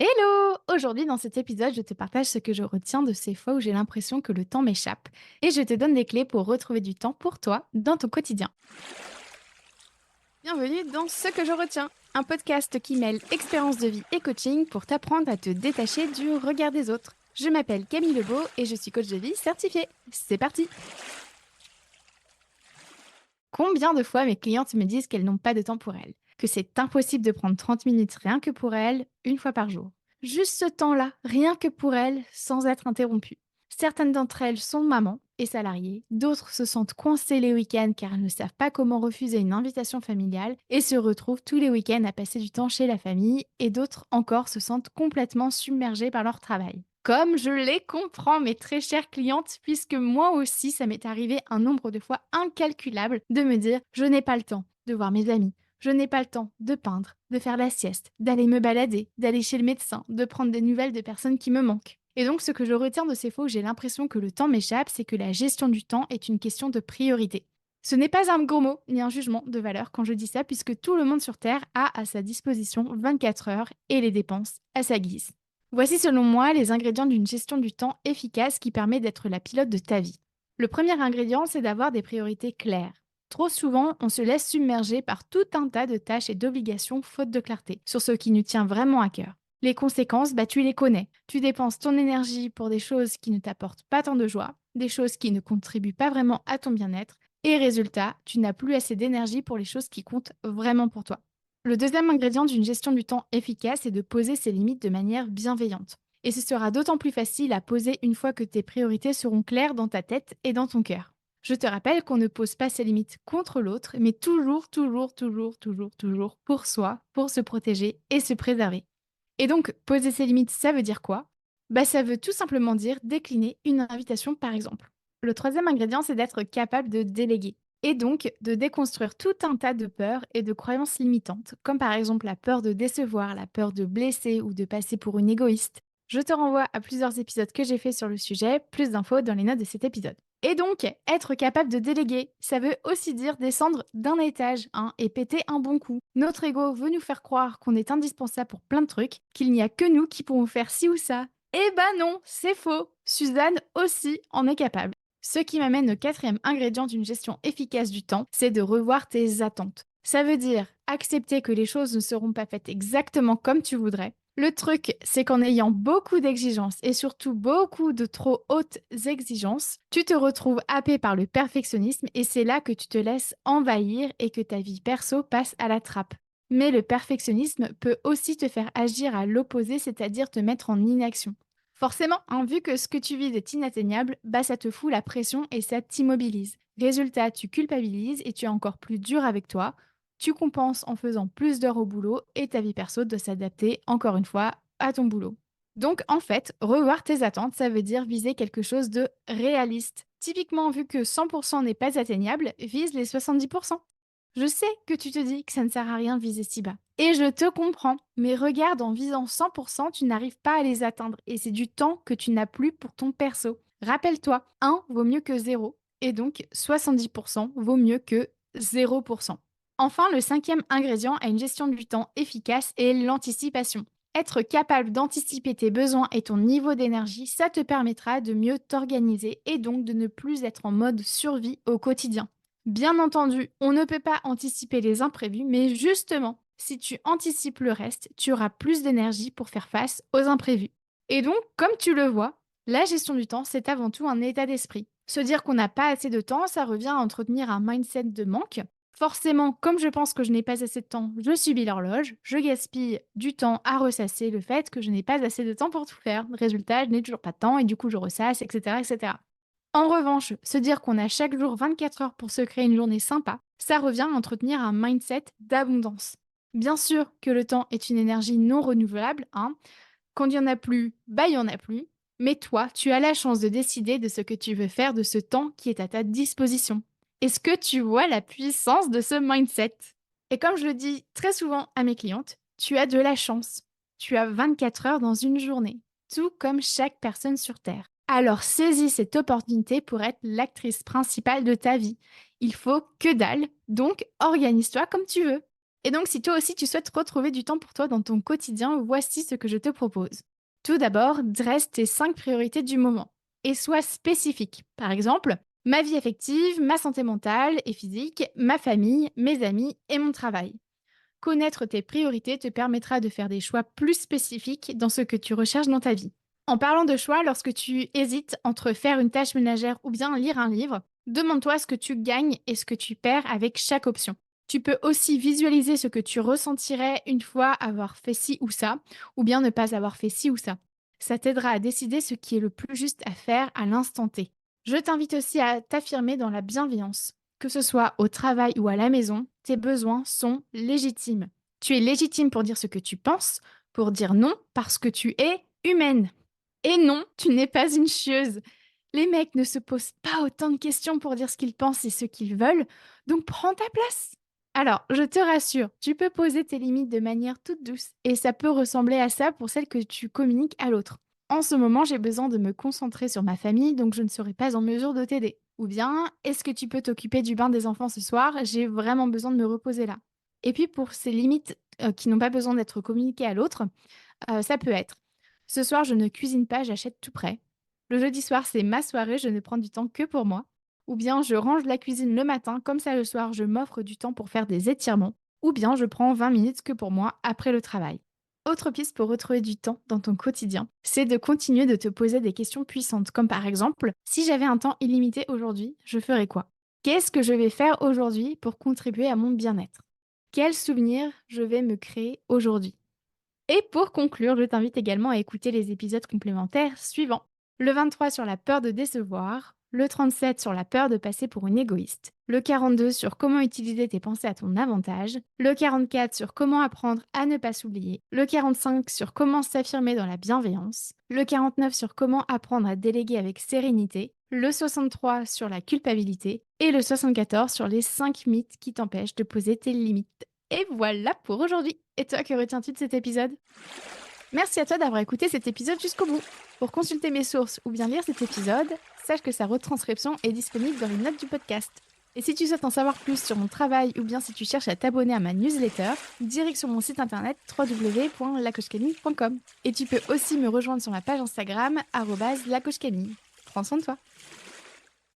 Hello! Aujourd'hui, dans cet épisode, je te partage ce que je retiens de ces fois où j'ai l'impression que le temps m'échappe et je te donne des clés pour retrouver du temps pour toi dans ton quotidien. Bienvenue dans Ce que je retiens, un podcast qui mêle expérience de vie et coaching pour t'apprendre à te détacher du regard des autres. Je m'appelle Camille Lebeau et je suis coach de vie certifiée. C'est parti! Combien de fois mes clientes me disent qu'elles n'ont pas de temps pour elles, que c'est impossible de prendre 30 minutes rien que pour elles, une fois par jour. Juste ce temps-là, rien que pour elles, sans être interrompues. Certaines d'entre elles sont mamans et salariées, d'autres se sentent coincées les week-ends car elles ne savent pas comment refuser une invitation familiale et se retrouvent tous les week-ends à passer du temps chez la famille, et d'autres encore se sentent complètement submergées par leur travail. Comme je les comprends, mes très chères clientes, puisque moi aussi, ça m'est arrivé un nombre de fois incalculable de me dire: je n'ai pas le temps de voir mes amis, je n'ai pas le temps de peindre, de faire la sieste, d'aller me balader, d'aller chez le médecin, de prendre des nouvelles de personnes qui me manquent. Et donc, ce que je retiens de ces fois où j'ai l'impression que le temps m'échappe, c'est que la gestion du temps est une question de priorité. Ce n'est pas un gros mot ni un jugement de valeur quand je dis ça, puisque tout le monde sur Terre a à sa disposition 24 heures et les dépense à sa guise. Voici selon moi les ingrédients d'une gestion du temps efficace qui permet d'être la pilote de ta vie. Le premier ingrédient, c'est d'avoir des priorités claires. Trop souvent, on se laisse submerger par tout un tas de tâches et d'obligations faute de clarté sur ce qui nous tient vraiment à cœur. Les conséquences, tu les connais. Tu dépenses ton énergie pour des choses qui ne t'apportent pas tant de joie, des choses qui ne contribuent pas vraiment à ton bien-être, et résultat, tu n'as plus assez d'énergie pour les choses qui comptent vraiment pour toi. Le deuxième ingrédient d'une gestion du temps efficace est de poser ses limites de manière bienveillante. Et ce sera d'autant plus facile à poser une fois que tes priorités seront claires dans ta tête et dans ton cœur. Je te rappelle qu'on ne pose pas ses limites contre l'autre, mais toujours pour soi, pour se protéger et se préserver. Et donc, poser ses limites, ça veut dire quoi? Ça veut tout simplement dire décliner une invitation, par exemple. Le troisième ingrédient, c'est d'être capable de déléguer. Et donc, de déconstruire tout un tas de peurs et de croyances limitantes, comme par exemple la peur de décevoir, la peur de blesser ou de passer pour une égoïste. Je te renvoie à plusieurs épisodes que j'ai fait sur le sujet, plus d'infos dans les notes de cet épisode. Et donc, être capable de déléguer, ça veut aussi dire descendre d'un étage et péter un bon coup. Notre ego veut nous faire croire qu'on est indispensable pour plein de trucs, qu'il n'y a que nous qui pourrons faire ci ou ça. Eh ben non, c'est faux. Suzanne aussi en est capable. Ce qui m'amène au quatrième ingrédient d'une gestion efficace du temps, c'est de revoir tes attentes. Ça veut dire accepter que les choses ne seront pas faites exactement comme tu voudrais. Le truc, c'est qu'en ayant beaucoup d'exigences et surtout beaucoup de trop hautes exigences, tu te retrouves happé par le perfectionnisme et c'est là que tu te laisses envahir et que ta vie perso passe à la trappe. Mais le perfectionnisme peut aussi te faire agir à l'opposé, c'est-à-dire te mettre en inaction. Forcément, vu que ce que tu vises est inatteignable, ça te fout la pression et ça t'immobilise. Résultat, tu culpabilises et tu es encore plus dur avec toi. Tu compenses en faisant plus d'heures au boulot et ta vie perso doit s'adapter, encore une fois, à ton boulot. Donc, en fait, revoir tes attentes, ça veut dire viser quelque chose de réaliste. Typiquement, vu que 100% n'est pas atteignable, vise les 70%. Je sais que tu te dis que ça ne sert à rien de viser si bas. Et je te comprends, mais regarde, en visant 100%, tu n'arrives pas à les atteindre et c'est du temps que tu n'as plus pour ton perso. Rappelle-toi, 1 vaut mieux que 0 et donc 70% vaut mieux que 0%. Enfin, le cinquième ingrédient à une gestion du temps efficace est l'anticipation. Être capable d'anticiper tes besoins et ton niveau d'énergie, ça te permettra de mieux t'organiser et donc de ne plus être en mode survie au quotidien. Bien entendu, on ne peut pas anticiper les imprévus, mais justement, si tu anticipes le reste, tu auras plus d'énergie pour faire face aux imprévus. Et donc, comme tu le vois, la gestion du temps, c'est avant tout un état d'esprit. Se dire qu'on n'a pas assez de temps, ça revient à entretenir un mindset de manque. Forcément, comme je pense que je n'ai pas assez de temps, je subis l'horloge, je gaspille du temps à ressasser le fait que je n'ai pas assez de temps pour tout faire. Résultat, je n'ai toujours pas de temps et du coup je ressasse, etc. etc. En revanche, se dire qu'on a chaque jour 24 heures pour se créer une journée sympa, ça revient à entretenir un mindset d'abondance. Bien sûr que le temps est une énergie non renouvelable, Quand il n'y en a plus, il n'y en a plus. Mais toi, tu as la chance de décider de ce que tu veux faire de ce temps qui est à ta disposition. Est-ce que tu vois la puissance de ce mindset? Et comme je le dis très souvent à mes clientes, tu as de la chance. Tu as 24 heures dans une journée, tout comme chaque personne sur Terre. Alors saisis cette opportunité pour être l'actrice principale de ta vie. Il faut que dalle, donc organise-toi comme tu veux. Et donc, si toi aussi tu souhaites retrouver du temps pour toi dans ton quotidien, voici ce que je te propose. Tout d'abord, dresse tes 5 priorités du moment et sois spécifique. Par exemple, ma vie affective, ma santé mentale et physique, ma famille, mes amis et mon travail. Connaître tes priorités te permettra de faire des choix plus spécifiques dans ce que tu recherches dans ta vie. En parlant de choix, lorsque tu hésites entre faire une tâche ménagère ou bien lire un livre, demande-toi ce que tu gagnes et ce que tu perds avec chaque option. Tu peux aussi visualiser ce que tu ressentirais une fois avoir fait ci ou ça, ou bien ne pas avoir fait ci ou ça. Ça t'aidera à décider ce qui est le plus juste à faire à l'instant T. Je t'invite aussi à t'affirmer dans la bienveillance. Que ce soit au travail ou à la maison, tes besoins sont légitimes. Tu es légitime pour dire ce que tu penses, pour dire non parce que tu es humaine. Et non, tu n'es pas une chieuse. Les mecs ne se posent pas autant de questions pour dire ce qu'ils pensent et ce qu'ils veulent, donc prends ta place. Alors, je te rassure, tu peux poser tes limites de manière toute douce et ça peut ressembler à ça pour celles que tu communiques à l'autre. En ce moment, j'ai besoin de me concentrer sur ma famille, donc je ne serai pas en mesure de t'aider. Ou bien, est-ce que tu peux t'occuper du bain des enfants ce soir? J'ai vraiment besoin de me reposer là. Et puis pour ces limites qui n'ont pas besoin d'être communiquées à l'autre, ça peut être: ce soir, je ne cuisine pas, j'achète tout prêt. Le jeudi soir, c'est ma soirée, je ne prends du temps que pour moi. Ou bien je range la cuisine le matin, comme ça le soir, je m'offre du temps pour faire des étirements. Ou bien je prends 20 minutes que pour moi après le travail. Autre piste pour retrouver du temps dans ton quotidien, c'est de continuer de te poser des questions puissantes, comme par exemple, si j'avais un temps illimité aujourd'hui, je ferais quoi? Qu'est-ce que je vais faire aujourd'hui pour contribuer à mon bien-être? Quels souvenirs je vais me créer aujourd'hui? Et pour conclure, je t'invite également à écouter les épisodes complémentaires suivants. Le 23 sur la peur de décevoir, le 37 sur la peur de passer pour une égoïste, le 42 sur comment utiliser tes pensées à ton avantage, le 44 sur comment apprendre à ne pas s'oublier, le 45 sur comment s'affirmer dans la bienveillance, le 49 sur comment apprendre à déléguer avec sérénité, le 63 sur la culpabilité et le 74 sur les 5 mythes qui t'empêchent de poser tes limites. Et voilà pour aujourd'hui. Et toi, que retiens-tu de cet épisode? Merci à toi d'avoir écouté cet épisode jusqu'au bout. Pour consulter mes sources ou bien lire cet épisode, sache que sa retranscription est disponible dans les notes du podcast. Et si tu souhaites en savoir plus sur mon travail ou bien si tu cherches à t'abonner à ma newsletter, direct sur mon site internet www.lacoachcamille.com. Et tu peux aussi me rejoindre sur ma page Instagram @lacoachcamille. Prends soin de toi.